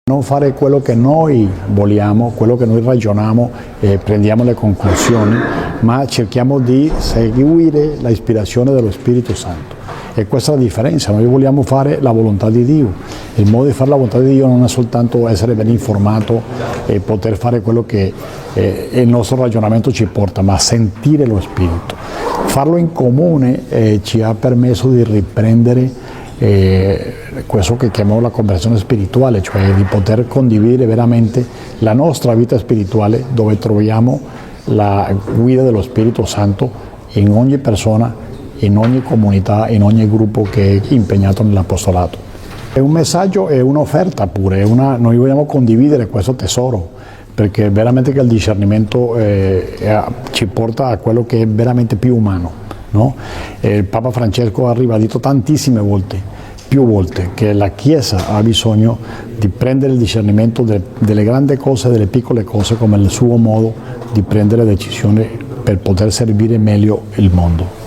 Non fare quello che noi vogliamo, quello che noi ragioniamo e prendiamo le conclusioni, ma cerchiamo di seguire l'ispirazione dello Spirito Santo. E questa è la differenza, noi vogliamo fare la volontà di Dio. Il modo di fare la volontà di Dio non è soltanto essere ben informato e poter fare quello che il nostro ragionamento ci porta, ma sentire lo Spirito. Farlo in comune ci ha permesso di riprendere questo che chiamiamo la conversione spirituale, cioè di poter condividere veramente la nostra vita spirituale, dove troviamo la guida dello Spirito Santo in ogni persona, in ogni comunità, in ogni gruppo che è impegnato nell'apostolato. È un messaggio e un'offerta pure, noi vogliamo condividere questo tesoro, perché veramente che il discernimento ci porta a quello che è veramente più umano. No? Il Papa Francesco ha ribadito tantissime volte, più volte, che la Chiesa ha bisogno di prendere il discernimento delle grandi cose e delle piccole cose come il suo modo di prendere decisioni per poter servire meglio il mondo.